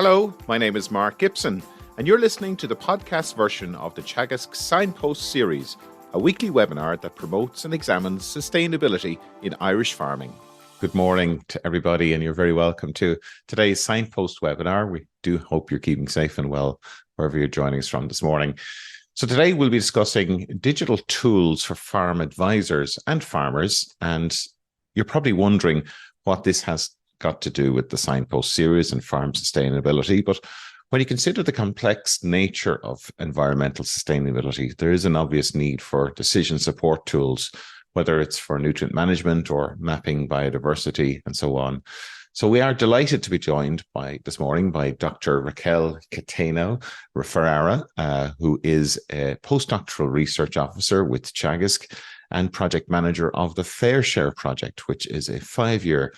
Hello, my name is Mark Gibson, and you're listening to the podcast version of the Teagasc Signpost Series, a weekly webinar that promotes and examines sustainability in Irish farming. Good morning to everybody, and you're very welcome to today's Signpost webinar. We do hope you're keeping safe and well wherever you're joining us from this morning. So today we'll be discussing digital tools for farm advisors and farmers, and you're probably wondering what this has got to do with the Signpost series and farm sustainability. But when you consider the complex nature of environmental sustainability, there is an obvious need for decision support tools, whether it's for nutrient management or mapping biodiversity and so on. So we are delighted to be joined this morning by Dr. Raquel Caetano Ferreira, who is a postdoctoral research officer with Teagasc and project manager of the Fair Share project, which is a 5-year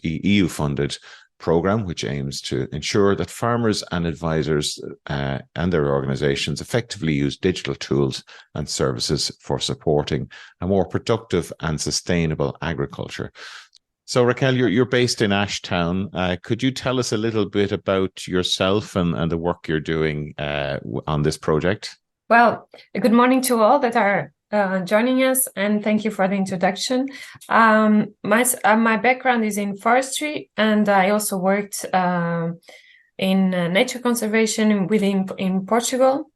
EU-funded program which aims to ensure that farmers and advisors and their organizations effectively use digital tools and services for supporting a more productive and sustainable agriculture. So Raquel, you're based in Ashtown. Could you tell us a little bit about yourself and the work you're doing on this project? Well, good morning to all that are joining us, and thank you for the introduction. My background is in forestry, and I also worked in nature conservation in Portugal.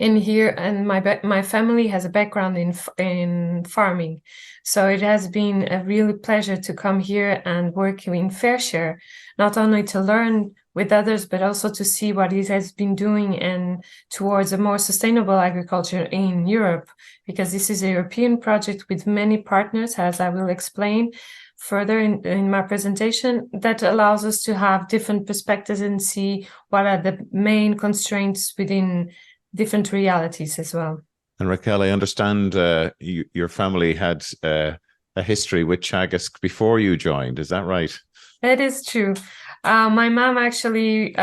And my family has a background in farming, so it has been a really pleasure to come here and work in Fair Share, not only to learn with others, but also to see what it has been doing and towards a more sustainable agriculture in Europe, because this is a European project with many partners, as I will explain further in my presentation, that allows us to have different perspectives and see what are the main constraints within different realities as well. And Raquel, I understand your family had a history with Teagasc before you joined. Is that right? That is true. My mom actually,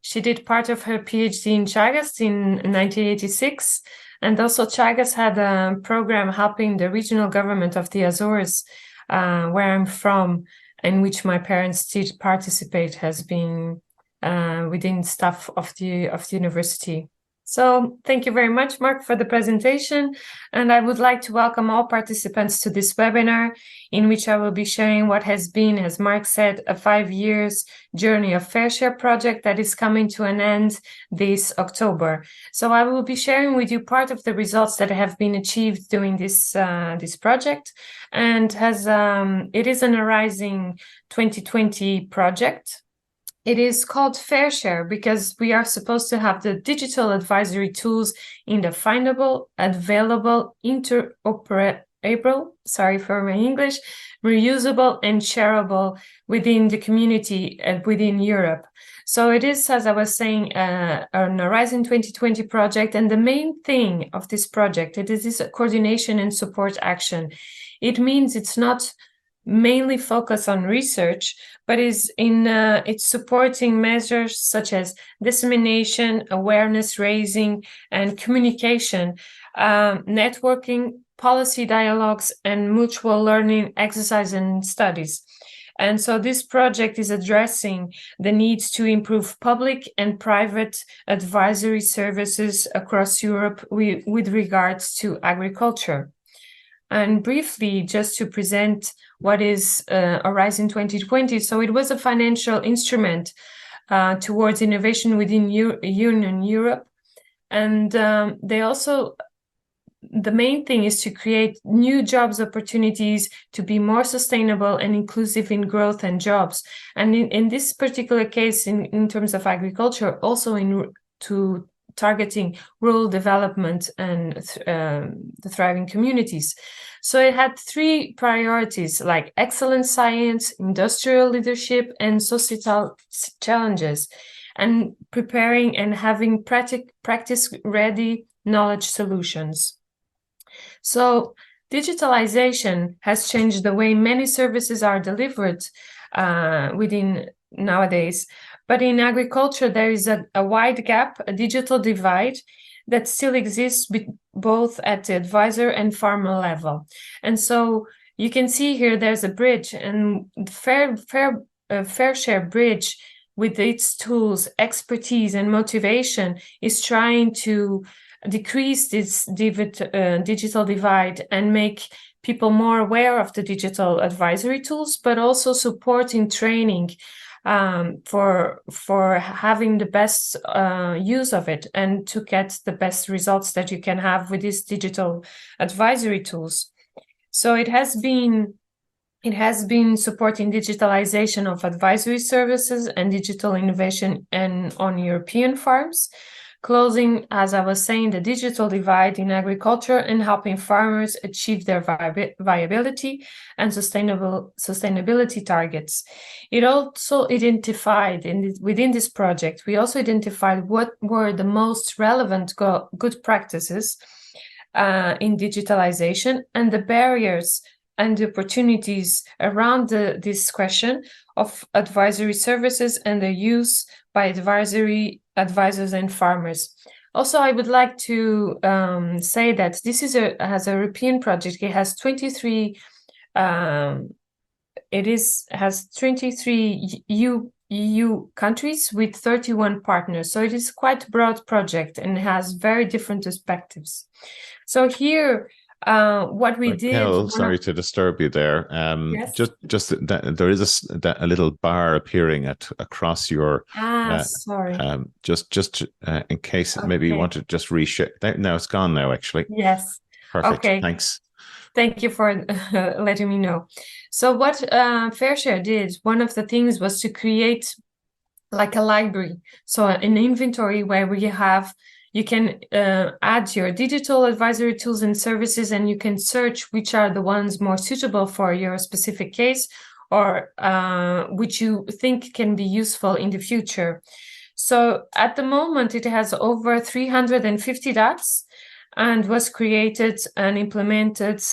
she did part of her PhD in Teagasc in 1986. And also Teagasc had a program helping the regional government of the Azores, where I'm from, in which my parents did participate, has been within staff of the university. So thank you very much, Mark, for the presentation. And I would like to welcome all participants to this webinar, in which I will be sharing what has been, as Mark said, a 5 years journey of Fair Share project that is coming to an end this October. So I will be sharing with you part of the results that have been achieved during this project. And it is an Horizon 2020 project. It is called Fair Share because we are supposed to have the digital advisory tools in the findable, available, interoperable, sorry for my English, reusable and shareable within the community and within Europe. So it is, as I was saying, an Horizon 2020 project. And the main thing of this project, it is this coordination and support action. It means it's not mainly focus on research, but it's supporting measures such as dissemination, awareness raising, and communication, networking, policy dialogues, and mutual learning exercise and studies. And so this project is addressing the needs to improve public and private advisory services across Europe with regards to agriculture. And briefly, just to present what is Horizon 2020. So it was a financial instrument towards innovation within Union Europe. And the main thing is to create new jobs opportunities to be more sustainable and inclusive in growth and jobs. And in this particular case, in terms of agriculture, also to targeting rural development and the thriving communities. So it had 3 priorities like excellent science, industrial leadership, and societal challenges, and preparing and having practice-ready knowledge solutions. So digitalization has changed the way many services are delivered within nowadays. But in agriculture, there is a wide gap, a digital divide that still exists both at the advisor and farmer level. And so you can see here there's a bridge, and Fair Share bridge with its tools, expertise, and motivation, is trying to decrease this digital divide and make people more aware of the digital advisory tools, but also supporting training for having the best use of it and to get the best results that you can have with these digital advisory tools. So it has been supporting digitalization of advisory services and digital innovation on European farms, closing, as I was saying, the digital divide in agriculture and helping farmers achieve their viability and sustainability targets. It also identified, within this project, we also identified what were the most relevant good practices in digitalization and the barriers and the opportunities around this question of advisory services and their use by advisors and farmers. Also, I would like to say that this is has a European project. It has 23. Has 23 EU countries with 31 partners. So it is quite a broad project and has very different perspectives. So here, what we Raquel, did. sorry to disturb you there. Yes. Just there is a little bar appearing across your. Sorry. Just in case maybe you want to just reshare. No, it's gone now. Actually. Yes. Perfect. Okay. Thanks. Thank you for letting me know. So what FairShare did, one of the things was to create like a library, so an inventory where you can add your digital advisory tools and services, and you can search which are the ones more suitable for your specific case or which you think can be useful in the future. So at the moment, it has over 350 DATs and was created and implemented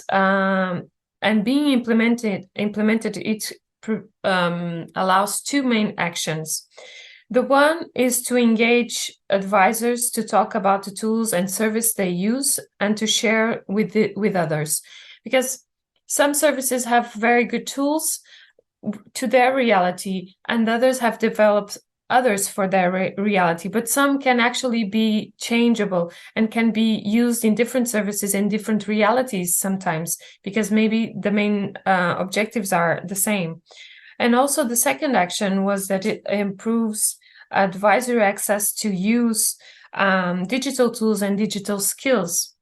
and being implemented, it allows two main actions. The one is to engage advisors to talk about the tools and service they use and to share with others, because some services have very good tools to their reality and others have developed others for their reality, but some can actually be changeable and can be used in different services in different realities sometimes, because maybe the main objectives are the same. And also the second action was that it improves advisory access to use digital tools and digital skills.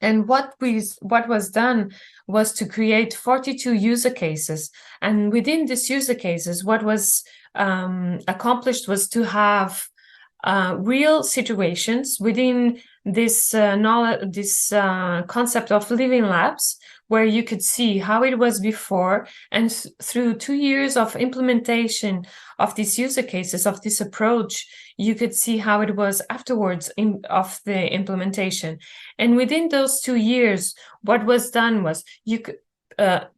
And what was done was to create 42 user cases. And within these user cases, what was accomplished was to have real situations within this concept of living labs, where you could see how it was before, and through 2 years of implementation of these user cases, of this approach, you could see how it was afterwards of the implementation. And within those 2 years, what was done was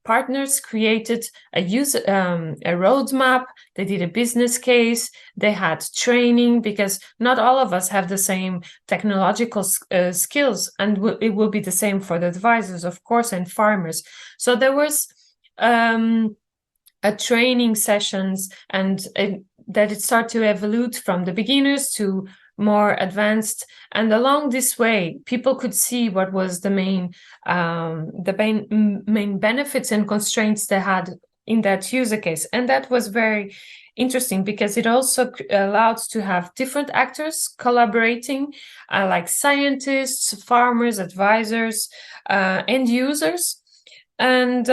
partners created a roadmap. They did a business case. They had training, because not all of us have the same technological skills, and it will be the same for the advisors, of course, and farmers. So there was a training sessions, and that it started to evolve from the beginners to more advanced, and along this way people could see what was the main benefits and constraints they had in that user case. And that was very interesting, because it also allowed to have different actors collaborating, like scientists, farmers, advisors, end users, and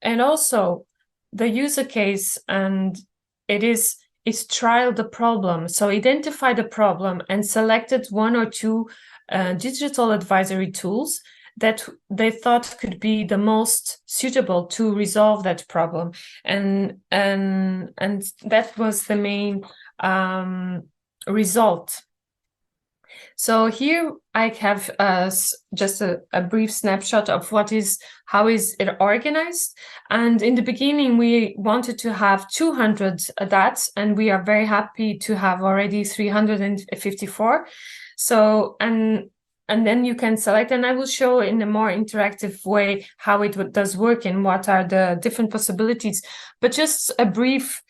also the user case, and it's trialed the problem. So identify the problem and selected 1 or 2 digital advisory tools that they thought could be the most suitable to resolve that problem. And that was the main result. So here I have just a brief snapshot of how is it organized. And in the beginning, we wanted to have 200 DATs, and we are very happy to have already 354. So, and then you can select, and I will show in a more interactive way how it does work and what are the different possibilities. But just a brief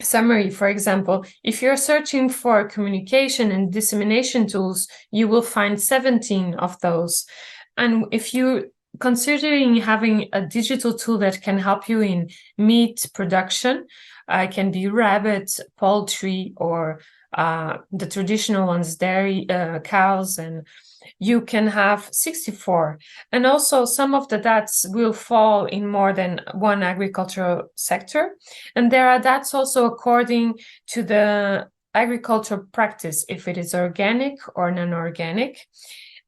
summary. For example, if you're searching for communication and dissemination tools, you will find 17 of those. And if you considering having a digital tool that can help you in meat production, can be rabbit, poultry, or the traditional ones, dairy, cows, and you can have 64. And also some of the DATs will fall in more than one agricultural sector. And there are DATs also according to the agricultural practice, if it is organic or non-organic.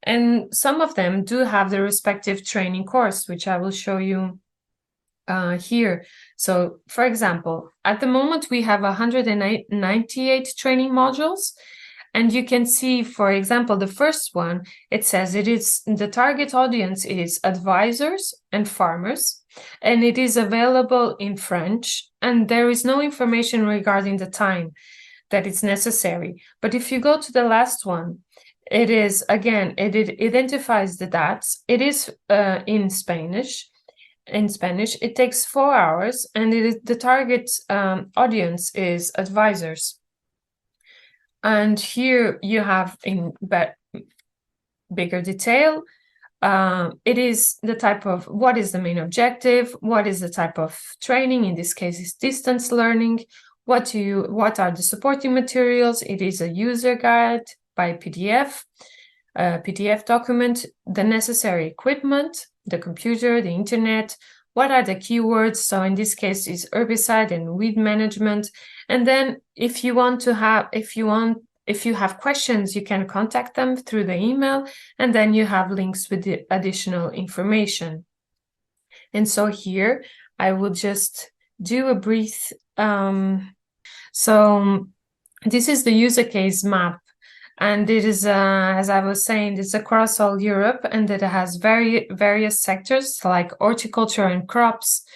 And some of them do have the respective training course, which I will show you here. So, for example, at the moment, we have 198 training modules. And you can see, for example, the first one, it says the target audience is advisors and farmers, and it is available in French, and there is no information regarding the time that is necessary. But if you go to the last one, it is, again, it identifies the DATs. It is in Spanish. It takes 4 hours, and the target audience is advisors. And here you have in bigger detail, it is the type of, what is the main objective, what is the type of training, in this case is distance learning, what are the supporting materials, it is a user guide by PDF, PDF document, the necessary equipment, the computer, the internet, what are the keywords, so in this case is herbicide and weed management. And then if you have questions, you can contact them through the email, and then you have links with the additional information. And so here I will just do a brief, so this is the user case map. And it is, as I was saying, it's across all Europe, and it has various sectors like horticulture and crops.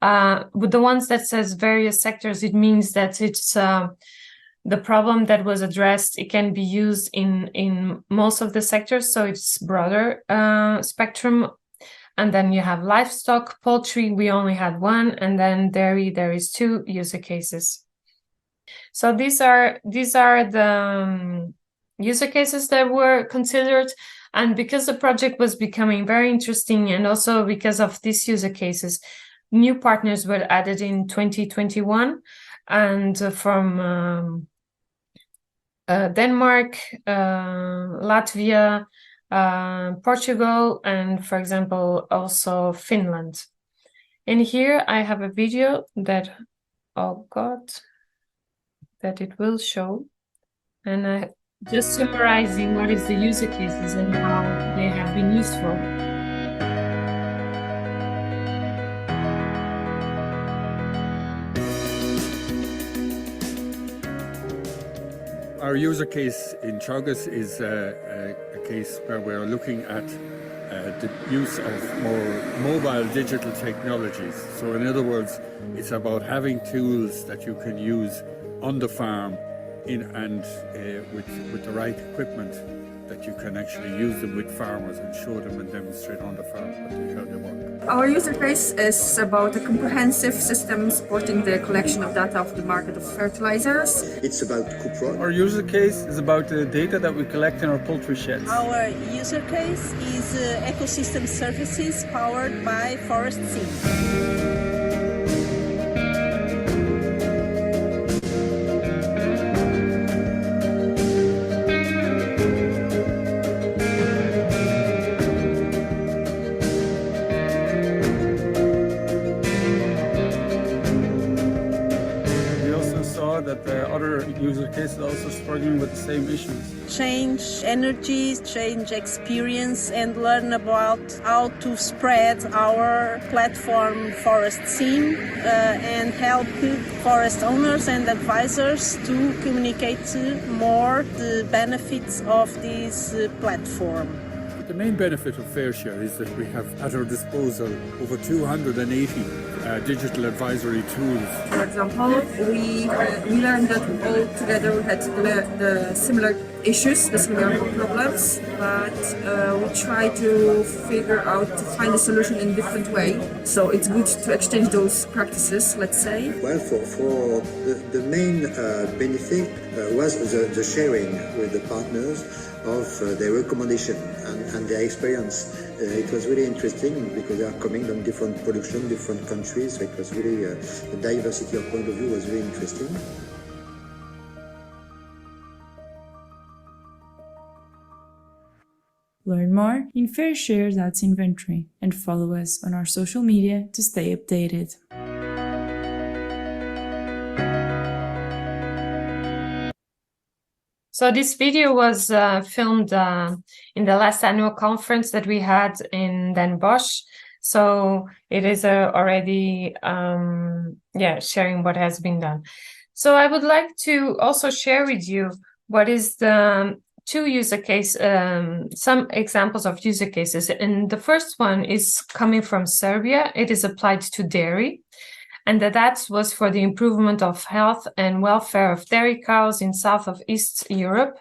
With the ones that says various sectors, it means that it's the problem that was addressed. It can be used in most of the sectors, so it's broader spectrum. And then you have livestock, poultry, we only had one, and then dairy, there is 2 user cases. So these are the user cases that were considered. And because the project was becoming very interesting, and also because of these user cases, new partners were added in 2021, and from Denmark, Latvia, Portugal, and, for example, also Finland. And here I have a video that, oh God, that it will show. And just summarizing what is the user cases and how they have been useful. Our user case in Teagasc is a case where we're looking at the use of more mobile digital technologies. So in other words, it's about having tools that you can use on the farm with the right equipment, that you can actually use them with farmers and show them and demonstrate on the farm how they work. Our user case is about a comprehensive system supporting the collection of data of the market of fertilizers. It's about cupra. Our user case is about the data that we collect in our poultry sheds. Our user case is ecosystem services powered by Forest Sim. That the other user cases are also struggling with the same issues. Change energy, change experience, and learn about how to spread our platform Forest Sim and help forest owners and advisors to communicate more the benefits of this platform. The main benefit of FairShare is that we have at our disposal over 280 digital advisory tools. For example, we learned that all together we had the similar issues, the similar problems, but we try to figure out to find a solution in a different way. So it's good to exchange those practices, let's say. Well, for the main benefit was the sharing with the partners of their recommendation and their experience. It was really interesting because they are coming from different production, different countries. So it was really, the diversity of point of view was really interesting. Learn more in FairShare.inventory and follow us on our social media to stay updated. So this video was filmed in the last annual conference that we had in Den Bosch. So it is already sharing what has been done. So I would like to also share with you what is the two user case, some examples of user cases. And the first one is coming from Serbia. It is applied to dairy. And that was for the improvement of health and welfare of dairy cows in South of East Europe.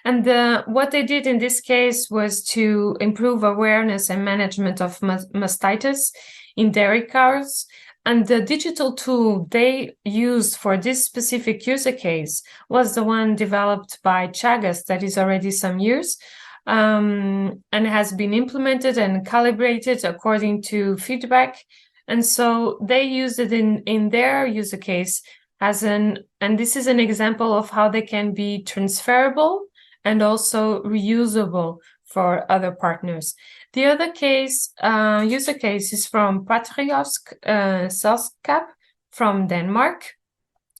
And what they did in this case was to improve awareness and management of mastitis in dairy cows. And the digital tool they used for this specific user case was the one developed by Teagasc that is already some years and has been implemented and calibrated according to feedback. And so they used it in their user case and this is an example of how they can be transferable and also reusable for other partners. The other case, user case is from Patriosk Selskab from Denmark.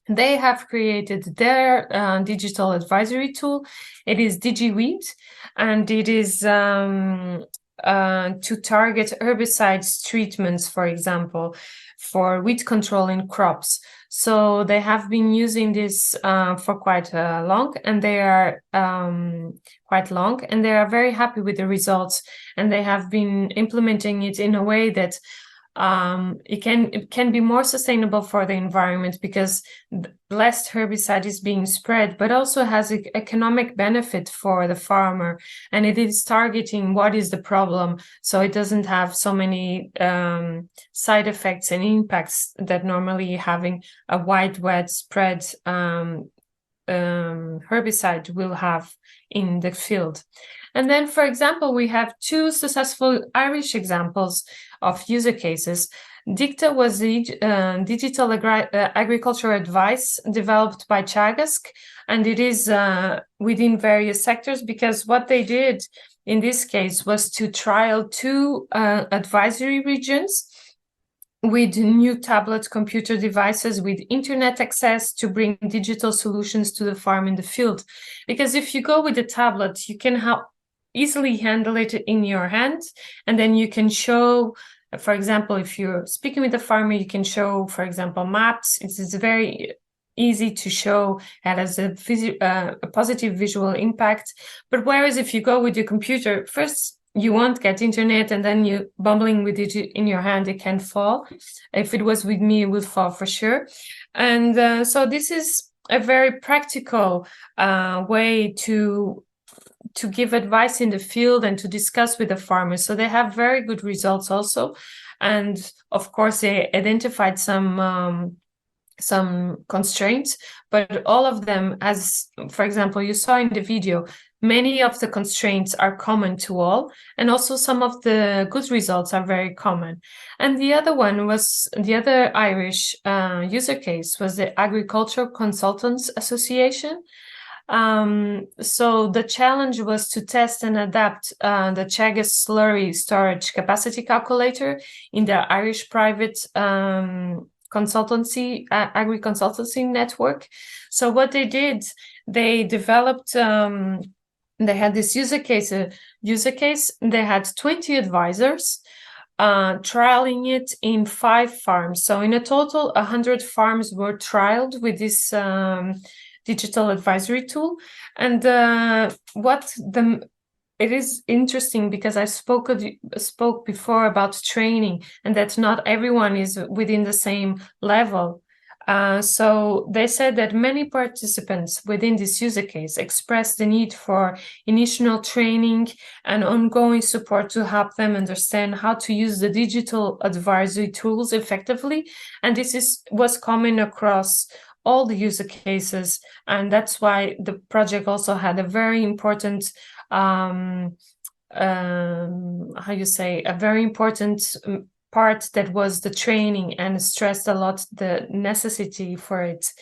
They have created their digital advisory tool. It is DigiWeed, and it is to target herbicides treatments, for example, for weed control in crops. So they have been using this for quite long, and they are very happy with the results, and they have been implementing it in a way that it can be more sustainable for the environment because less herbicide is being spread, but also has an economic benefit for the farmer, and it is targeting what is the problem, so it doesn't have so many side effects and impacts that normally having a wide spread herbicide will have in the field. And then, for example, we have two successful Irish examples of user cases. Dicta was the digital agricultural advice developed by Teagasc, and it is within various sectors, because what they did in this case was to trial two advisory regions with new tablet computer devices with internet access to bring digital solutions to the farm in the field. Because if you go with a tablet, you can easily handle it in your hand, and then you can show, for example, if you're speaking with the farmer, you can show, for example, maps. It's very easy to show, it has a positive visual impact. But whereas if you go with your computer, first you won't get internet, and then you bumbling with it in your hand, it can fall. If it was with me, it would fall for sure. And so this is a very practical way to give advice in the field and to discuss with the farmers. So they have very good results also. And of course, they identified some constraints, but all of them, as for example, you saw in the video, many of the constraints are common to all. And also some of the good results are very common. And the other one was, the other Irish user case was the Agricultural Consultants Association. So the challenge was to test and adapt the Teagasc slurry storage capacity calculator in the Irish private consultancy, agri-consultancy network. So what they did, they developed, they had this user case, they had 20 advisors trialing it in 5 farms. So in a total, 100 farms were trialed with this digital advisory tool. And what the it is interesting because I spoke before about training, and that not everyone is within the same level. So they said that many participants within this user case expressed the need for initial training and ongoing support to help them understand how to use the digital advisory tools effectively. And this was common across all the user cases. And that's why the project also had a very important, a very important part that was the training, and stressed a lot the necessity for it.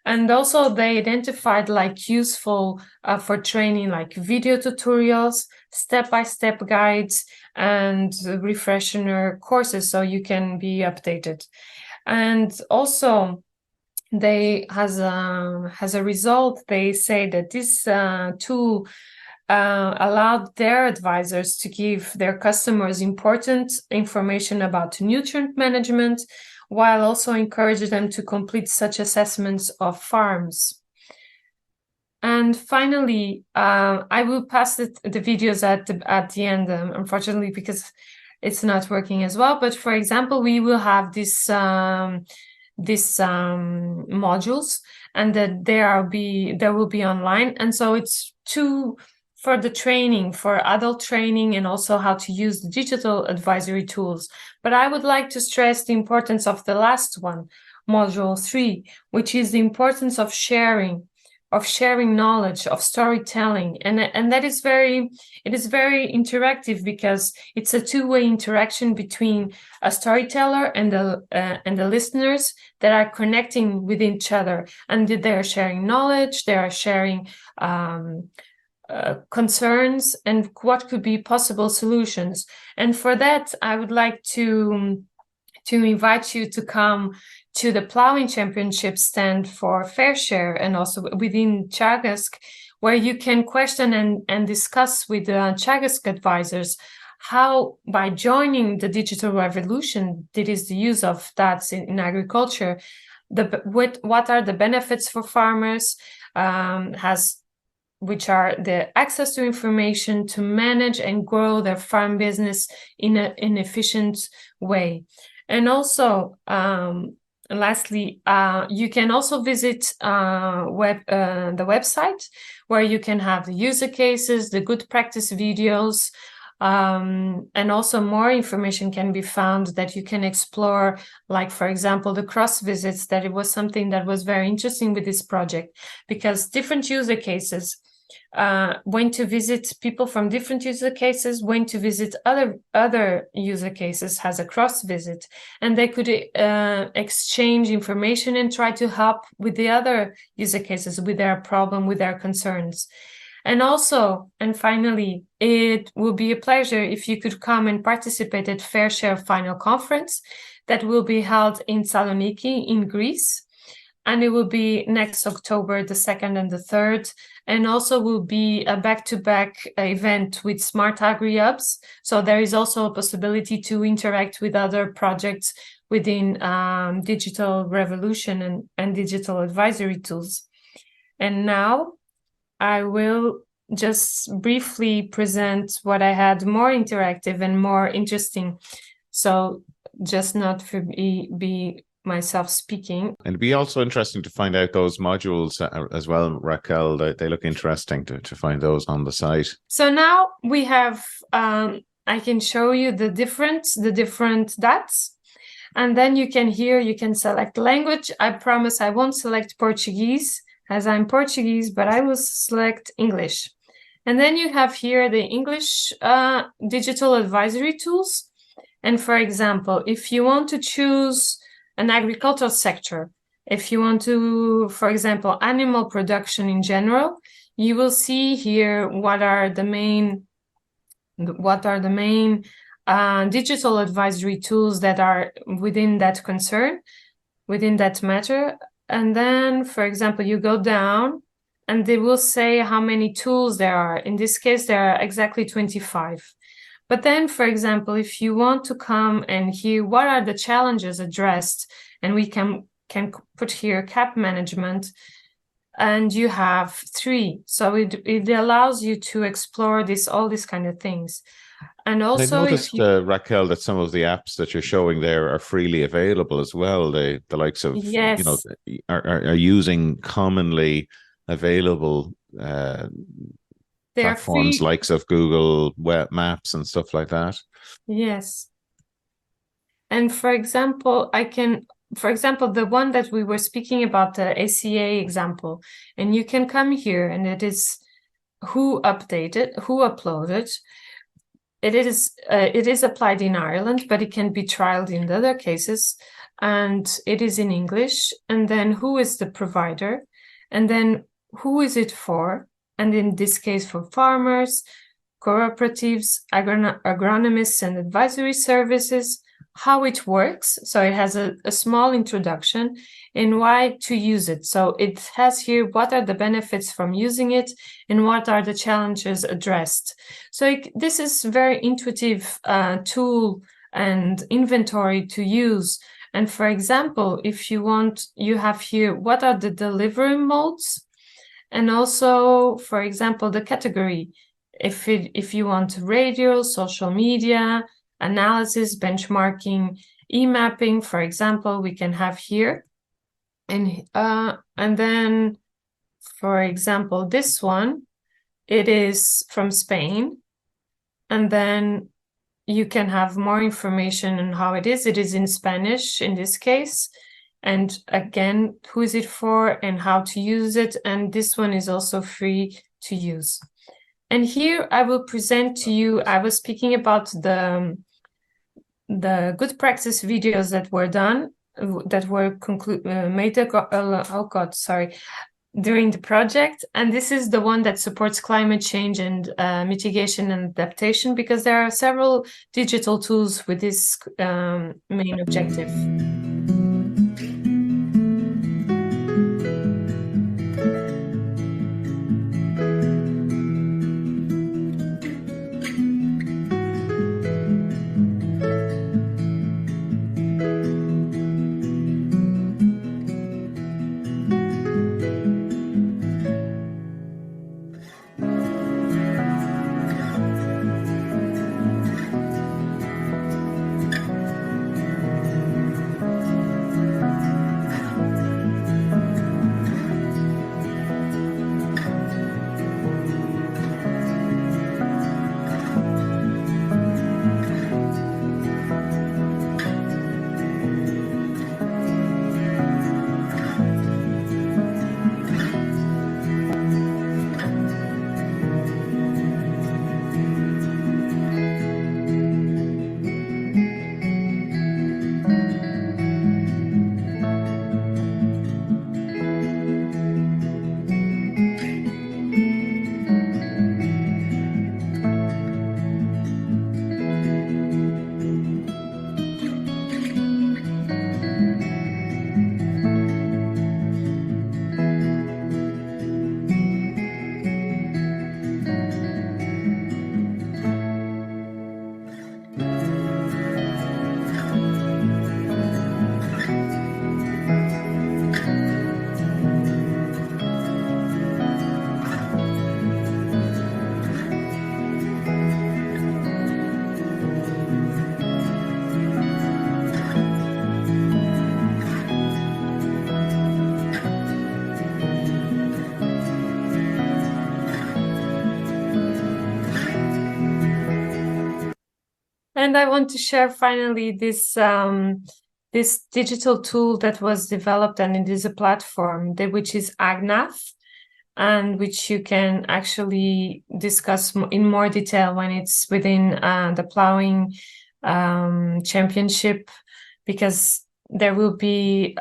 And also they identified like useful for training, like video tutorials, step-by-step guides, and refresher courses, so you can be updated. And also they, as a result, they say that this tool allowed their advisors to give their customers important information about nutrient management, while also encouraging them to complete such assessments of farms. And finally, I will pass the videos at the end, unfortunately, because it's not working as well. But for example, we will have this modules, and that there will be online, and so it's for the training, for adult training, and also how to use the digital advisory tools. But I would like to stress the importance of the last one, module 3, which is the importance of sharing knowledge, of storytelling, and that is very interactive, because it's a two-way interaction between a storyteller and the listeners that are connecting with each other, and they are sharing knowledge, they are sharing concerns and what could be possible solutions. And for that, I would like to invite you to come to the Plowing Championship stand for FairShare, and also within Teagasc, where you can question and discuss with the Teagasc advisors how, by joining the digital revolution, that is the use of DATS in agriculture, what are the benefits for farmers, which are the access to information to manage and grow their farm business in an efficient way. And also, lastly, you can also visit the website, where you can have the user cases, the good practice videos, and also more information can be found that you can explore, like, for example, the cross visits, that it was something that was very interesting with this project, because different user cases went to visit people from different user cases, went to visit other user cases, has a cross visit, and they could exchange information and try to help with the other user cases, with their problem, with their concerns. And also, and finally, it will be a pleasure if you could come and participate at FairShare Final Conference that will be held in Saloniki in Greece. And it will be next October, the 2nd and the 3rd. And also will be a back-to-back event with Smart Agri Hubs. So there is also a possibility to interact with other projects within digital revolution and digital advisory tools. And now I will just briefly present what I had more interactive and more interesting. So just not for be myself speaking. And it'd be also interesting to find out those modules as well, Raquel. They look interesting to find those on the site. So now we have, I can show you the different DATs. And then you can select language. I promise I won't select Portuguese, as I'm Portuguese, but I will select English. And then you have here the English digital advisory tools. And for example, if you want to choose an agricultural sector, if you want to, for example, animal production in general, you will see here what are the main digital advisory tools that are within that concern, within that matter. And then, for example, you go down and they will say how many tools there are. In this case, there are exactly 25. But then, for example, if you want to come and hear what are the challenges addressed, and we can put here CAP management, and you have 3. So it allows you to explore all these kind of things. And I've also, noticed, Raquel, that some of the apps that you're showing there are freely available as well. The likes of, yes, are using commonly available they are platforms free. likes of Google Web Maps and stuff like that. Yes. And for example, the one that we were speaking about, the ACA example, and you can come here and it is who uploaded. It is applied in Ireland, but it can be trialed in other cases, and it is in English. And then who is the provider, and then who is it for? And in this case, for farmers, cooperatives, agronomists, and advisory services. How it works. So it has a small introduction and why to use it. So it has here what are the benefits from using it and what are the challenges addressed. So this is very intuitive tool and inventory to use. And for example, if you want, you have here what are the delivery modes, and also, for example, the category. If you want radio, social media, analysis, benchmarking, e-mapping, for example, we can have here. And then, for example, this one, it is from Spain. And then you can have more information on how it is. It is in Spanish in this case. And again, who is it for and how to use it. And this one is also free to use. And here I will present to you, I was speaking about the good practice videos that were done, that were made, during the project. And this is the one that supports climate change and mitigation and adaptation, because there are several digital tools with this main objective. And I want to share finally this this digital tool that was developed, and it is a platform which is AgNav, and which you can actually discuss in more detail when it's within the plowing championship, because there will be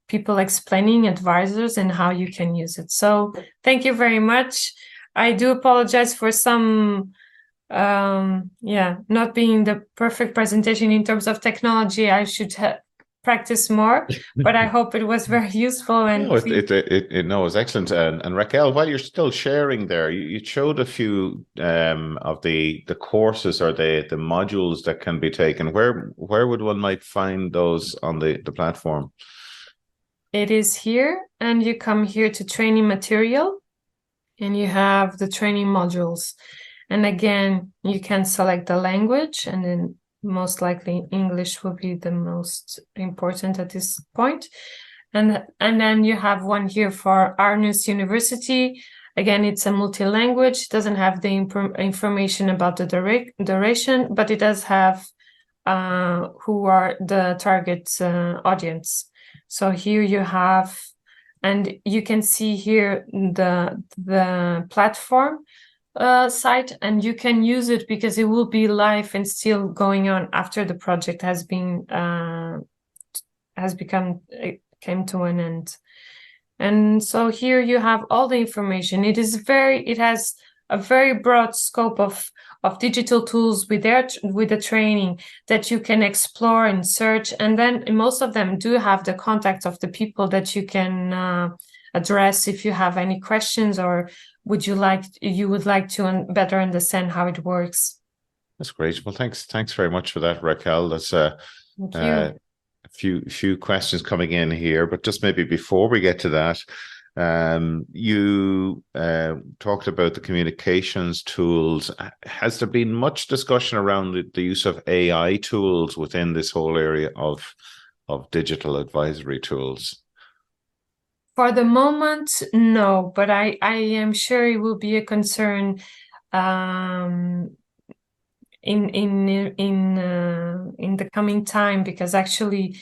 people explaining, advisors, and how you can use it. So thank you very much. I do apologize for some not being the perfect presentation in terms of technology. I should practice more, but I hope it was very useful. And it was excellent. And Raquel, while you're still sharing there, you showed a few of the courses or the modules that can be taken. Where would one might find those on the platform? it is here, and you come here to training material, and you have the training modules. And again, you can select the language, and then most likely English will be the most important at this point. And then you have one here for Arnus University. Again, it's a multi-language, doesn't have the information about the duration, but it does have who are the target audience. So here you have, and you can see here the platform site, and you can use it because it will be live and still going on after the project came to an end. And so here you have all the information. It has a very broad scope of digital tools with the training that you can explore and search. And then most of them do have the contacts of the people that you can address if you have any questions, or you would like to better understand how it works. That's great. Well, thanks very much for that, Raquel. That's Thank you. a few questions coming in here, but just maybe before we get to that, you talked about the communications tools. Has there been much discussion around the use of AI tools within this whole area of digital advisory tools? For the moment, no, but I am sure it will be a concern in the coming time, because actually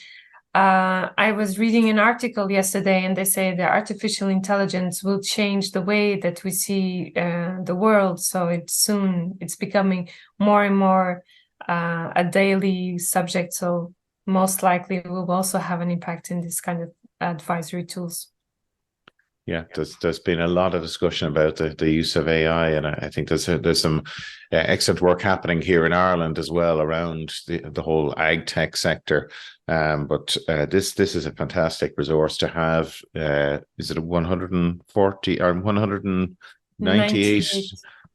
I was reading an article yesterday, and they say that artificial intelligence will change the way that we see the world. So it's becoming more and more a daily subject. So most likely it will also have an impact in this kind of advisory tools. Yeah, there's been a lot of discussion about the use of AI, and I think there's some excellent work happening here in Ireland as well around the whole ag tech sector. But this is a fantastic resource to have. Is it 140 or 198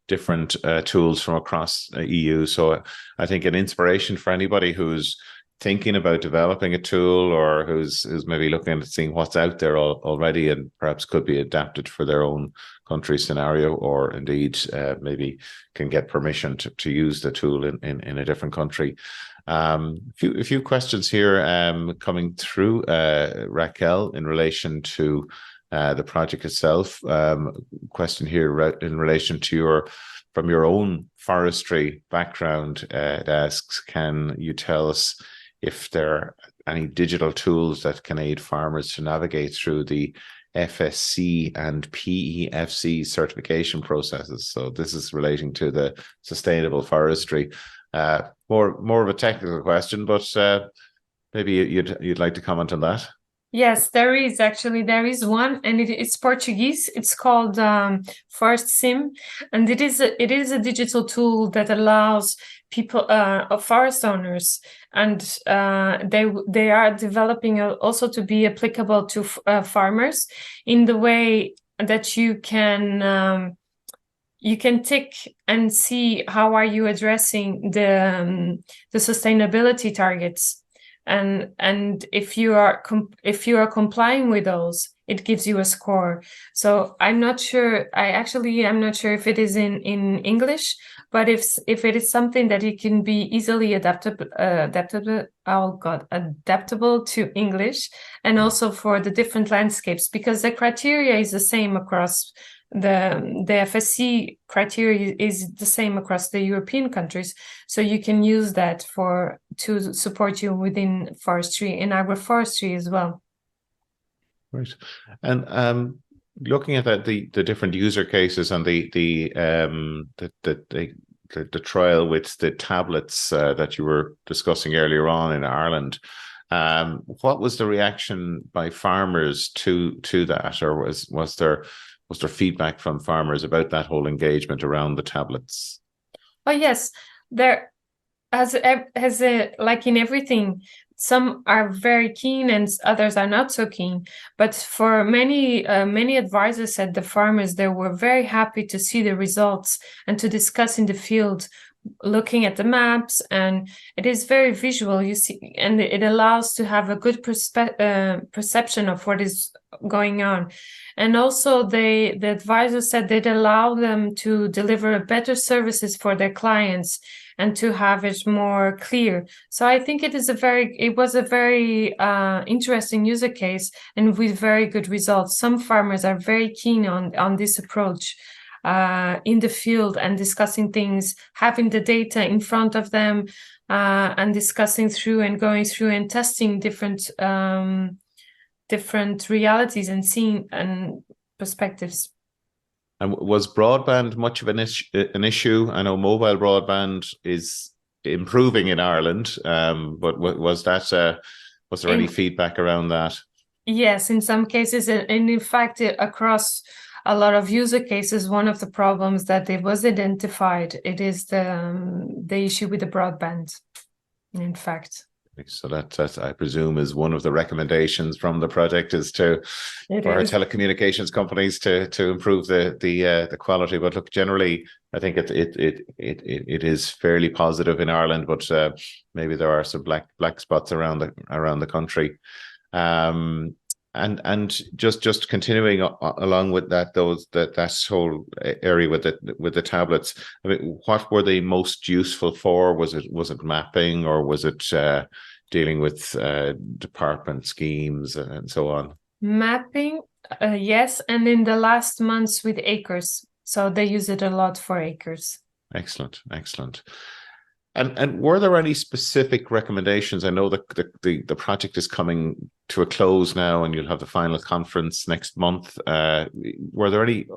different tools from across the EU? So I think an inspiration for anybody who's thinking about developing a tool, or who's maybe looking at seeing what's out there already and perhaps could be adapted for their own country scenario, or indeed maybe can get permission to use the tool in a different country. A few questions here coming through, Raquel, in relation to the project itself. Question here in relation to from your own forestry background. It asks, can you tell us if there are any digital tools that can aid farmers to navigate through the FSC and PEFC certification processes? So this is relating to the sustainable forestry. More of a technical question, but maybe you'd like to comment on that. Yes, there is one, and it's Portuguese. It's called Forest Sim, and it is a digital tool that allows people, forest owners, and they are developing also to be applicable to farmers in the way that you can tick and see how are you addressing the sustainability targets. And if you are complying with those, it gives you a score. So I'm not sure if it is in English, but if it is something that it can be easily adaptable to English, and also for the different landscapes, because the criteria is the same across the FSC criteria is the same across the European countries, so you can use that to support you within forestry and agroforestry as well. Right, and looking at that, the different user cases and the trial with the tablets that you were discussing earlier on in Ireland. What was the reaction by farmers to that, or was there feedback from farmers about that whole engagement around the tablets? Oh yes, there, as like in everything, some are very keen and others are not so keen. But for many advisors said the farmers, they were very happy to see the results and to discuss in the field looking at the maps, and it is very visual, you see, and it allows to have a good perception of what is going on. And also the advisor said they'd allow them to deliver better services for their clients and to have it more clear. So I think it was a very interesting user case, and with very good results. Some farmers are very keen on this approach in the field, and discussing things, having the data in front of them, and discussing through and going through and testing different realities and seeing and perspectives. And was broadband much of an issue? I know mobile broadband is improving in Ireland, but was there any feedback around that? Yes, in some cases, and in fact, across a lot of user cases, one of the problems that it was identified, it is the issue with the broadband, in fact. So that I presume is one of the recommendations from the project, is for our telecommunications companies to improve the quality. But look, generally, I think it is fairly positive in Ireland, but maybe there are some black spots around the country. And just continuing along with that whole area with the tablets, I mean, what were they most useful for? Was it mapping, or was it dealing with department schemes and so on? Mapping, yes, and in the last months with acres, so they use it a lot for acres. Excellent. And were there any specific recommendations? I know that the project is coming to a close now, and you'll have the final conference next month. Were there any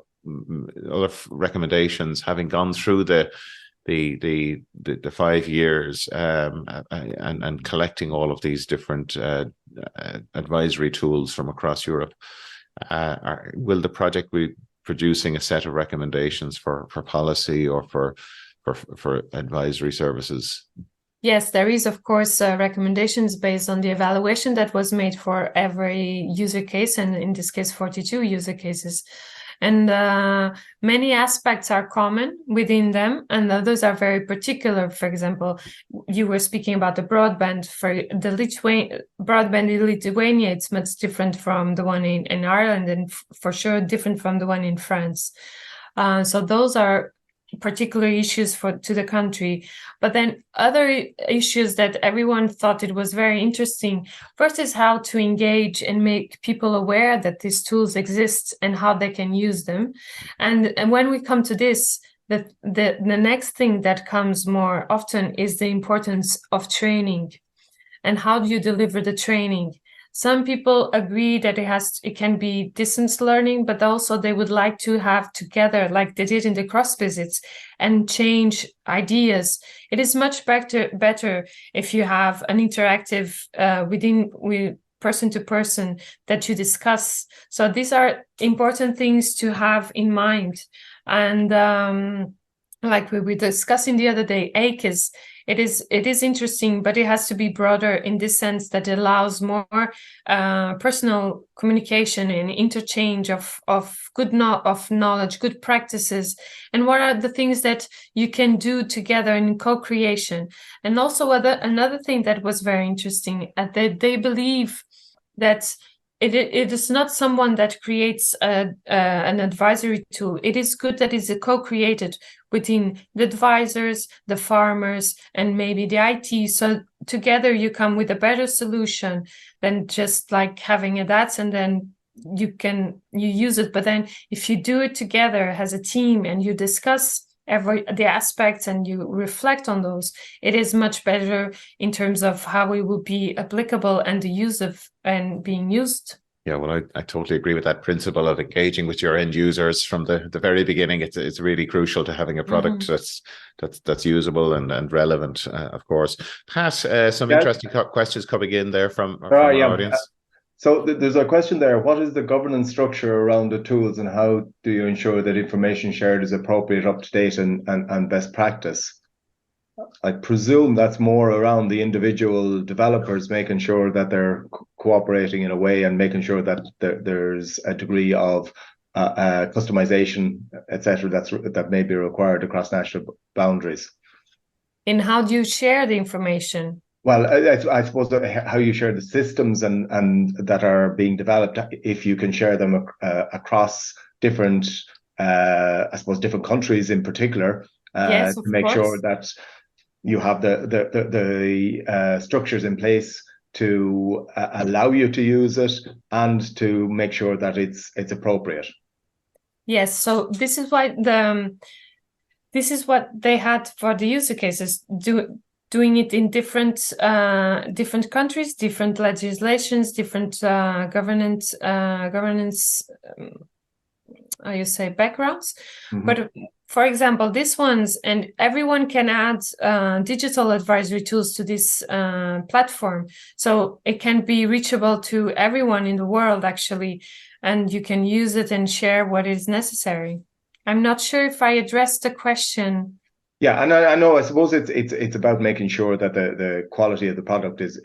other recommendations, having gone through the 5 years and collecting all of these different advisory tools from across Europe? Will the project be producing a set of recommendations for policy or for advisory services? Yes, there is, of course, recommendations based on the evaluation that was made for every user case, and in this case, 42 user cases. And many aspects are common within them, and others are very particular. For example, you were speaking about the broadband. For the broadband in Lithuania, it's much different from the one in Ireland, and for sure different from the one in France. So those are particular issues to the country. But then other issues that everyone thought it was very interesting. First is how to engage and make people aware that these tools exist and how they can use them. And when we come to this, the next thing that comes more often is the importance of training. And how do you deliver the training? Some people agree that it can be distance learning, but also they would like to have together, like they did in the cross visits, and change ideas. It is much better if you have an interactive with person to person that you discuss. So these are important things to have in mind. And like we were discussing the other day, ACEs. It is interesting, but it has to be broader in this sense that it allows more personal communication and interchange of knowledge, good practices, and what are the things that you can do together in co-creation. And also another thing that was very interesting, that they believe that it is not someone that creates an advisory tool. It is good that it's co-created between the advisors, the farmers, and maybe the IT. So together you come with a better solution than just like having that and then you use it. But then if you do it together as a team and you discuss the aspects and you reflect on those, it is much better in terms of how it will be applicable and the use of and being used. Yeah, well, I totally agree with that principle of engaging with your end users from the very beginning. It's really crucial to having a product that's usable and relevant, of course. Pat, some interesting questions coming in there from our audience. So there's a question there. What is the governance structure around the tools, and how do you ensure that information shared is appropriate, up to date, and best practice? I presume that's more around the individual developers, making sure that they're cooperating in a way and making sure that there's a degree of customization, etc., that may be required across national boundaries. in how do you share the information? Well, I suppose how you share the systems and that are being developed, if you can share them across different, I suppose, different countries in particular, Yes, to of make sure course. that you have the structures in place to allow you to use it and to make sure that it's appropriate. Yes, so this is why this is what they had for the user cases, doing it in different countries, different legislations, different governance how you say backgrounds. Mm-hmm. But for example, this one's, and everyone can add digital advisory tools to this platform, so it can be reachable to everyone in the world actually, and you can use it and share what is necessary. I'm not sure if I addressed the question. Yeah, and I know. I suppose it's about making sure that the quality of the product is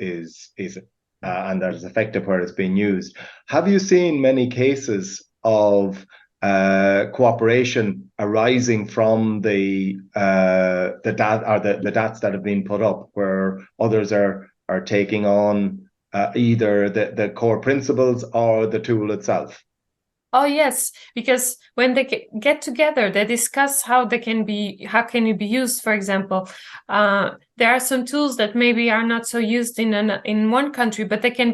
and that it's effective where it's being used. Have you seen many cases of cooperation arising from the DATs that have been put up, where others are taking on either the core principles or the tool itself? Oh yes, because when they get together, they discuss how can it be used. For example, there are some tools that maybe are not so used in one country, but they can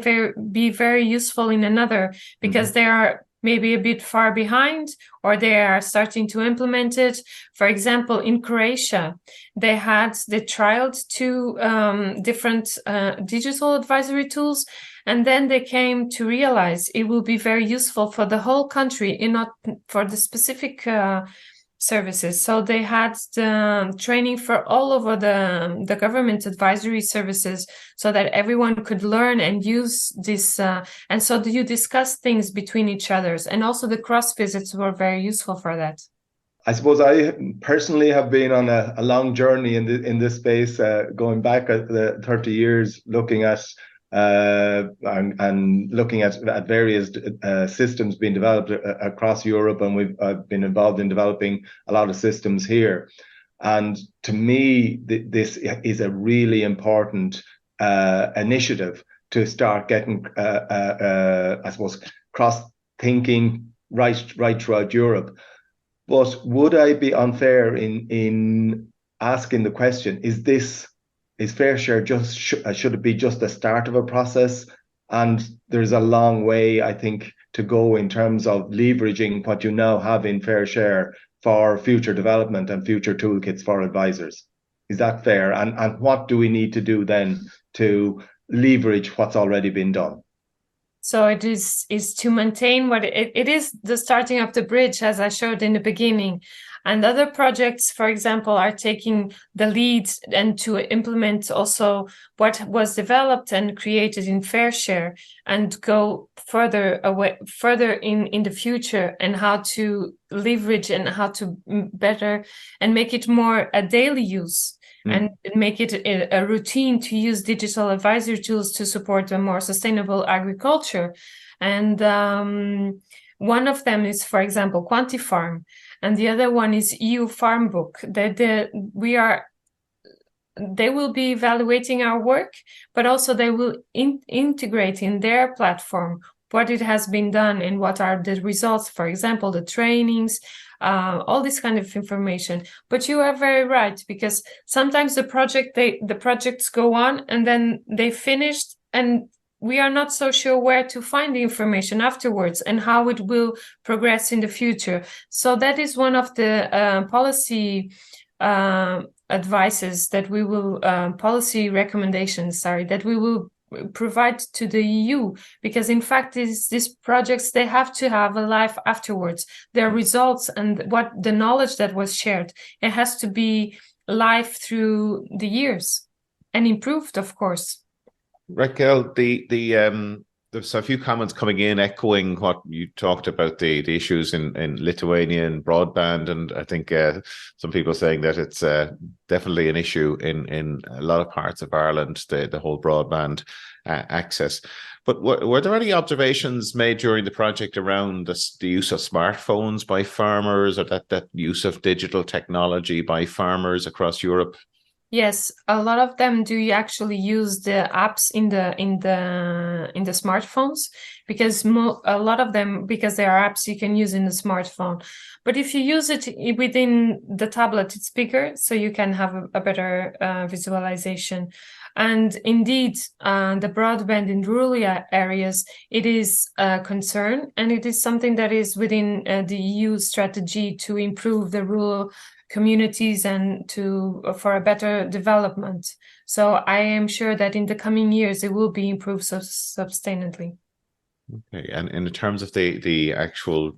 be very useful in another, because they are maybe a bit far behind, or they are starting to implement it. For example, in Croatia, they trialed two different digital advisory tools. And then they came to realize it will be very useful for the whole country and not for the specific services. So they had the training for all over the government advisory services, so that everyone could learn and use this. And so you discuss things between each others. And also the cross visits were very useful for that. I suppose I personally have been on a long journey in this space, going back at the 30 years, looking at and looking at various systems being developed across Europe, and we've been involved in developing a lot of systems here. And to me, this is a really important initiative to start getting, I suppose, cross-thinking right throughout Europe. But would I be unfair in asking the question, is fair share should it be just the start of a process? And there's a long way, I think, to go in terms of leveraging what you now have in fair share for future development and future toolkits for advisors. Is that fair? And what do we need to do then to leverage what's already been done? So it is to maintain what it is, the starting of the bridge, as I showed in the beginning. And other projects, for example, are taking the lead and to implement also what was developed and created in fair share, and go further in the future, and how to leverage and how to better and make it more a daily use. And make it a routine to use digital advisory tools to support a more sustainable agriculture. And one of them is, for example, Quantifarm, and the other one is EU Farm Book. They will be evaluating our work, but also they will integrate in their platform what it has been done and what are the results, for example, the trainings, all this kind of information. But you are very right, because sometimes the projects go on and then they finished, and we are not so sure where to find the information afterwards and how it will progress in the future. So that is one of the policy advices that we will policy recommendations, that we will provide to the EU, because in fact these projects, they have to have a life afterwards. Their results and what the knowledge that was shared, it has to be live through the years and improved, of course. Raquel, there's a few comments coming in echoing what you talked about, the issues in Lithuania and broadband, and I think some people saying that it's definitely an issue in a lot of parts of Ireland, the whole broadband access. But were there any observations made during the project around the use of smartphones by farmers, or that use of digital technology by farmers across Europe? Yes, a lot of them do actually use the apps in the smartphones, because a lot of them, because they are apps you can use in the smartphone. But if you use it within the tablet, it's bigger, so you can have a better visualization. And indeed, the broadband in rural areas, it is a concern, and it is something that is within the EU strategy to improve the rural communities and for a better development. So I am sure that in the coming years it will be improved substantially. Okay, and in terms of the actual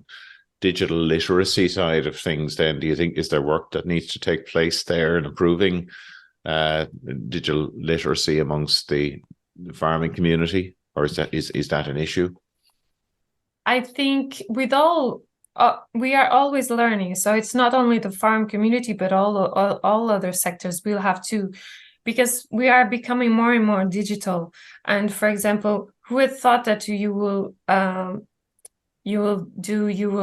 digital literacy side of things, then do you think is there work that needs to take place there in improving digital literacy amongst the farming community, or is that an issue? I think with all we are always learning, so it's not only the farm community, but all other sectors will have to, because we are becoming more and more digital. And for example, who had thought that you will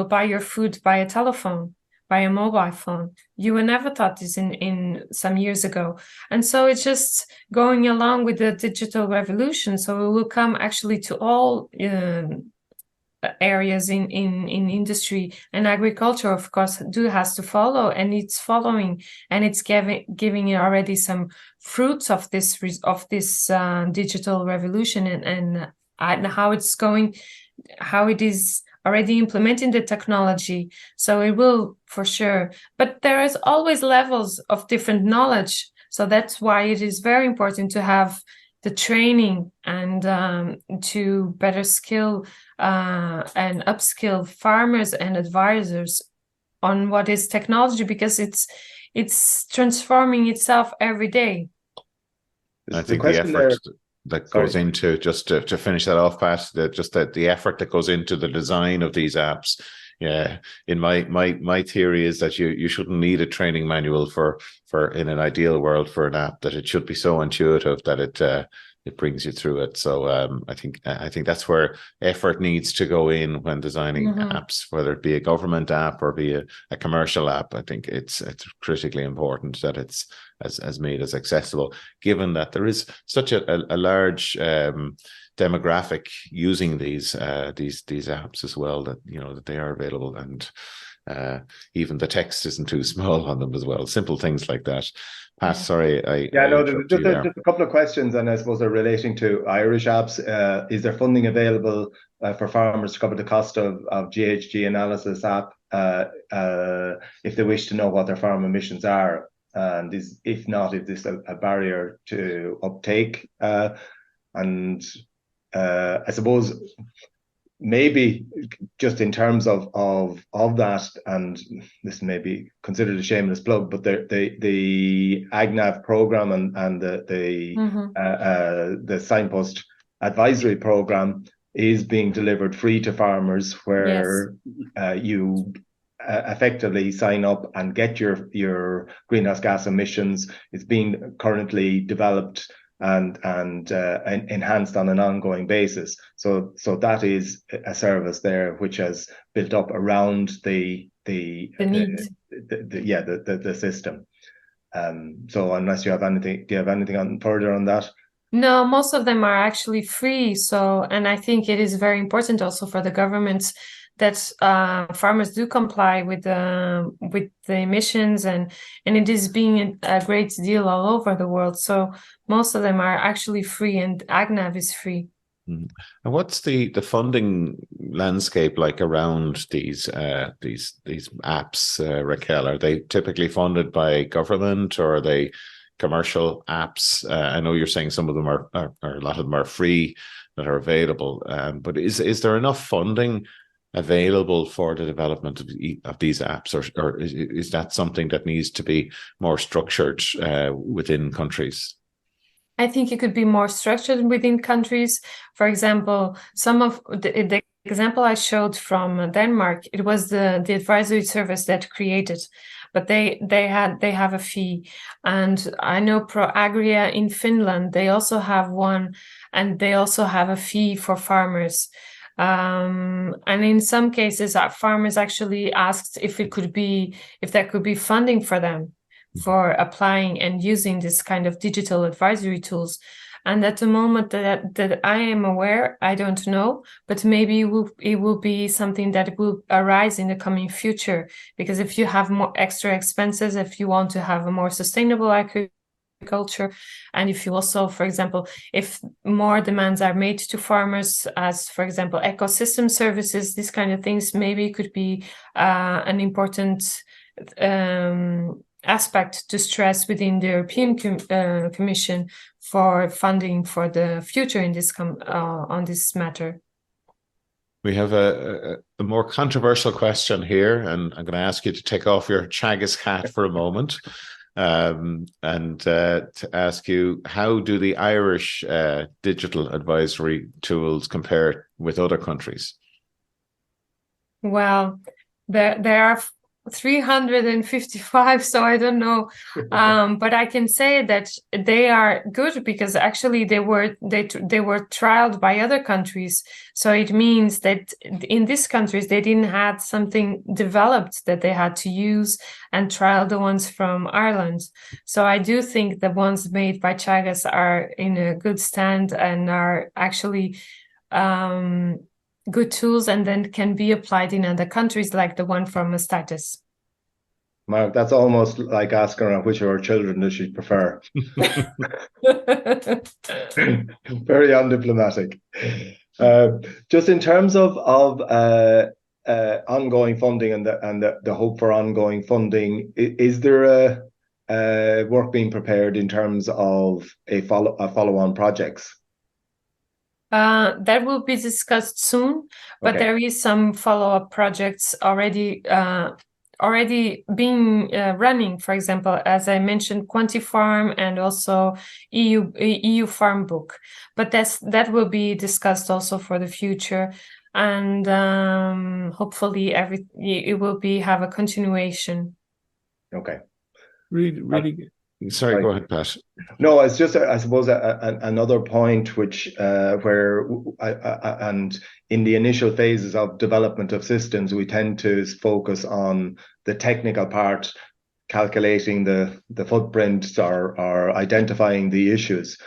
buy your food by a telephone, by a mobile phone? You would never thought this in some years ago. And so it's just going along with the digital revolution. So it will come actually to all areas in industry, and agriculture, of course, has to follow, and it's following, and it's giving already some fruits of this digital revolution, and how it's going, how it is already implementing the technology. So it will, for sure, but there is always levels of different knowledge. So that's why it is very important to have the training and to better skill and upskill farmers and advisors on what is technology, because it's transforming itself every day. I think the effort that goes into, just to finish that off, Pat, the effort that goes into the design of these apps. Yeah, in my theory is that you shouldn't need a training manual for in an ideal world for an app, that it should be so intuitive that it brings you through it. So I think that's where effort needs to go in when designing apps, whether it be a government app or be a commercial app. I think it's critically important that it's as made as accessible, given that there is such a large demographic using these apps as well, that that they are available, and even the text isn't too small on them as well. Simple things like that. Pat, sorry, just a couple of questions, and I suppose they're relating to Irish apps. Is there funding available for farmers to cover the cost of GHG analysis app if they wish to know what their farm emissions are? And if not, is this a barrier to uptake? And I suppose maybe just in terms of that, and this may be considered a shameless plug, but the AgNav program and the Signpost advisory program is being delivered free to farmers, where you effectively sign up and get your greenhouse gas emissions. It's being currently developed and enhanced on an ongoing basis. So that is a service there which has built up around the system. So unless you have anything, do you have anything further on that? No, most of them are actually free. So, and I think it is very important also for the governments that farmers do comply with the emissions, and it is being a great deal all over the world. So most of them are actually free, and AgNav is free. And what's the funding landscape like around these apps, Raquel? Are they typically funded by government, or are they commercial apps? I know you're saying some of them are a lot of them are free that are available, but is there enough funding available for the development of these apps, or is that something that needs to be more structured within countries? I think it could be more structured within countries. For example, some of the example I showed from Denmark, it was the advisory service that created, but they have a fee. And I know ProAgria in Finland, they also have one, and they also have a fee for farmers. And in some cases, farmers actually asked if there could be funding for them. for applying and using this kind of digital advisory tools. And at the moment that I am aware, I don't know, but maybe it will be something that will arise in the coming future. Because if you have more extra expenses, if you want to have a more sustainable agriculture, and if you also, for example, if more demands are made to farmers, as for example ecosystem services, these kind of things, maybe could be an important aspect to stress within the European Commission for funding for the future in this on this matter. We have a more controversial question here, and I'm going to ask you to take off your Teagasc hat for a moment, and to ask you, how do the Irish digital advisory tools compare with other countries? Well, there are 355, so I don't know, but I can say that they are good because actually they were trialed by other countries. So it means that in these countries they didn't have something developed that they had to use and trial the ones from Ireland. So I do think the ones made by Teagasc are in a good stand and are actually good tools, and then can be applied in other countries, like the one from Status. Mark, that's almost like asking her which of her children does she prefer. Very undiplomatic. Just in terms of ongoing funding and the hope for ongoing funding, is there a work being prepared in terms of a follow-on projects? That will be discussed soon, but Okay. there is some follow-up projects already being running. For example, as I mentioned, Quantifarm and also EU Farm Book. But that will be discussed also for the future, and hopefully it will have a continuation. Okay. Really. Sorry, go ahead, Pat. No, it's just, I suppose, another point which and in the initial phases of development of systems, we tend to focus on the technical part, calculating the footprints or identifying the issues.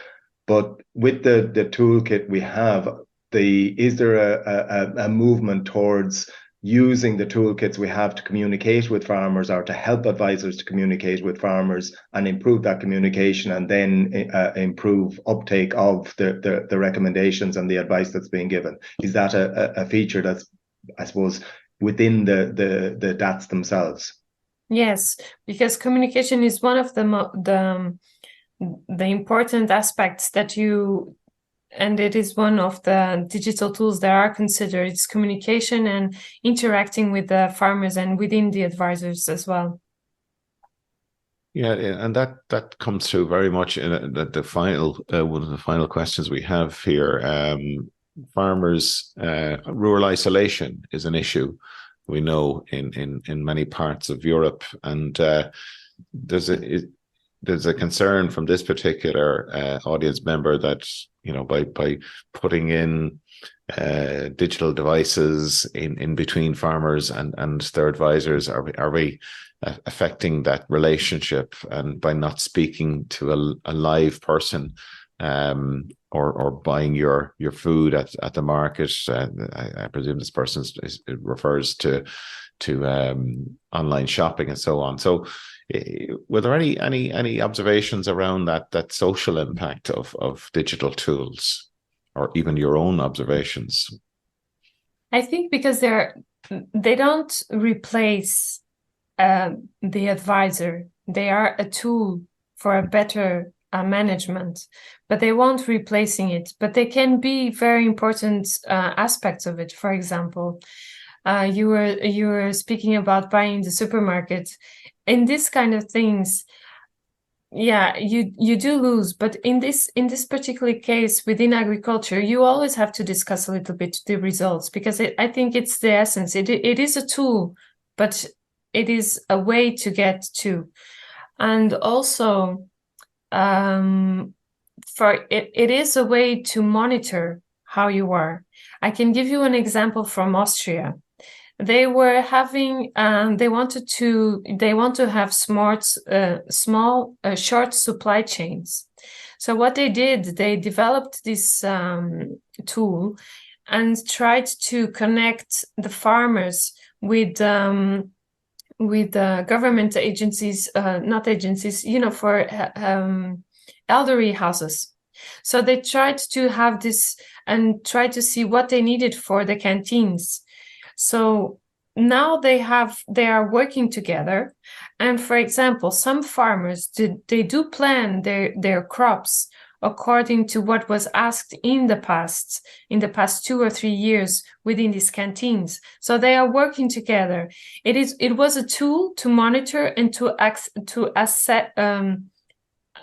But with the toolkit we have, is there a movement towards using the toolkits we have to communicate with farmers, or to help advisors to communicate with farmers and improve that communication, and then improve uptake of the recommendations and the advice that's being given? Is that a feature that's, I suppose, within the DATs themselves? Yes, because communication is one of the important aspects and it is one of the digital tools that are considered. It's communication and interacting with the farmers and within the advisors as well. Yeah, and that comes through very much in the final one of the final questions we have here. Farmers, rural isolation is an issue, we know, in many parts of Europe, and there's a concern from this particular audience member that, you know, by putting in digital devices in between farmers and their advisors, are we affecting that relationship, and by not speaking to a live person, or buying your food at the market? I presume this person refers to online shopping and so on. So were there any observations around that social impact of digital tools, or even your own observations? I think because they don't replace the advisor. They are a tool for a better management, but they won't replacing it. But they can be very important aspects of it. For example, you were speaking about buying the supermarket. In this kind of things, yeah, you do lose. But in this particular case within agriculture, you always have to discuss a little bit the results, because I think it's the essence. It is a tool, but it is a way to get to, and also it is a way to monitor how you are. I can give you an example from Austria. they were having they want to have small short supply chains. So what they did, they developed this tool and tried to connect the farmers with government agencies, not agencies, for elderly houses. So they tried to have this and try to see what they needed for the canteens. So now they are working together. And for example, some farmers they do plan their crops according to what was asked in the past 2 or 3 years within these canteens. So they are working together. It was a tool to monitor and to assess,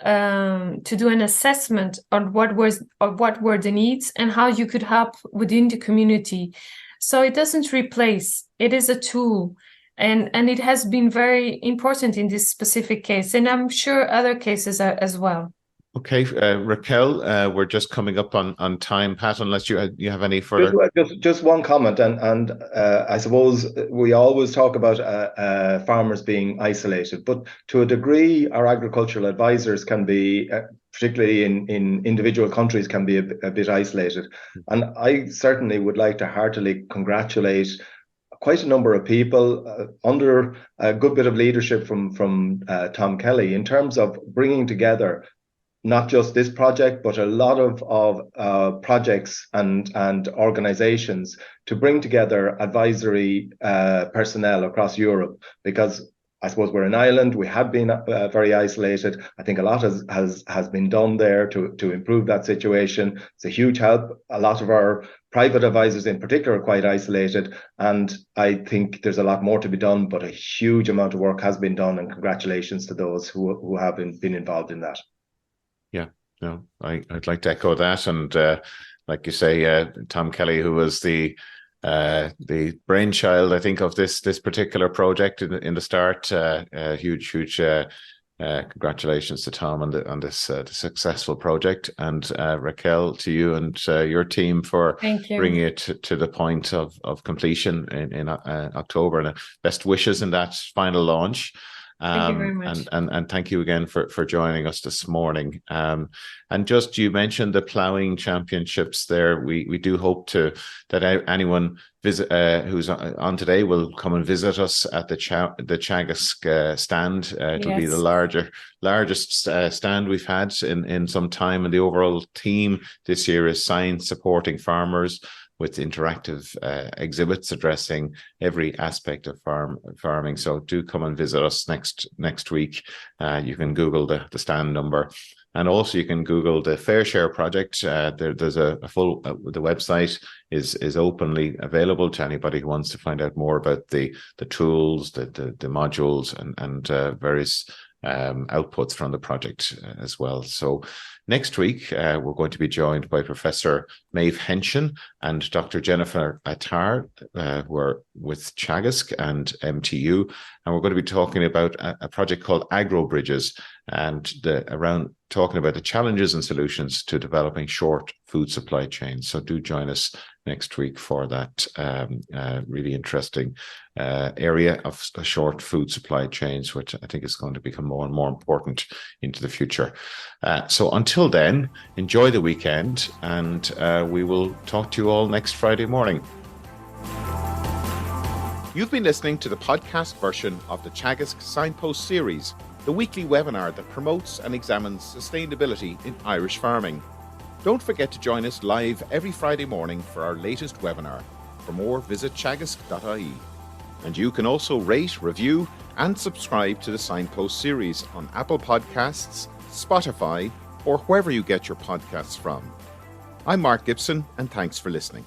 to do an assessment on what were the needs and how you could help within the community. So it doesn't replace, it is a tool. And it has been very important in this specific case. And I'm sure other cases are as well. Okay, Raquel, we're just coming up on time. Pat, unless you have any further. Just one comment, and I suppose we always talk about farmers being isolated, but to a degree, our agricultural advisors can be, particularly in individual countries, can be a bit isolated. And I certainly would like to heartily congratulate quite a number of people under a good bit of leadership from Tom Kelly in terms of bringing together not just this project, but a lot of projects and organizations to bring together advisory personnel across Europe, because I suppose we're an island. We have been very isolated. I think a lot has been done there to improve that situation. It's a huge help. A lot of our private advisors in particular are quite isolated, and I think there's a lot more to be done, but a huge amount of work has been done, and congratulations to those who have been involved in that. Yeah, no, I'd like to echo that. And like you say, Tom Kelly, who was the brainchild, I think, of this particular project in the start, huge congratulations to Tom on this successful project, and Raquel, to you and your team for bringing it to the point of completion in October, and best wishes in that final launch. Thank you very much. And thank you again for joining us this morning. And just, you mentioned the ploughing championships there. We do hope that anyone who's on today will come and visit us at the Teagasc stand. It'll be the largest stand we've had in some time, and the overall theme this year is science supporting farmers, with interactive exhibits addressing every aspect of farming. So do come and visit us next week. You can Google the stand number, and also you can Google the Fair Share project. There's a full the website is openly available to anybody who wants to find out more about the tools, the modules, and various outputs from the project as well. So next week, we're going to be joined by Professor Maeve Henshin and Dr. Jennifer Attar, who are with Teagasc and MTU, and we're going to be talking about a project called AgroBridges, and around talking about the challenges and solutions to developing short food supply chains. So do join us next week for that really interesting area of short food supply chains, which I think is going to become more and more important into the future. So until then, enjoy the weekend, and we will talk to you all next Friday morning. You've been listening to the podcast version of the Teagasc Signpost Series, the weekly webinar that promotes and examines sustainability in Irish farming. Don't forget to join us live every Friday morning for our latest webinar. For more, visit teagasc.ie. And you can also rate, review, and subscribe to the Signpost Series on Apple Podcasts, Spotify, or wherever you get your podcasts from. I'm Mark Gibson, and thanks for listening.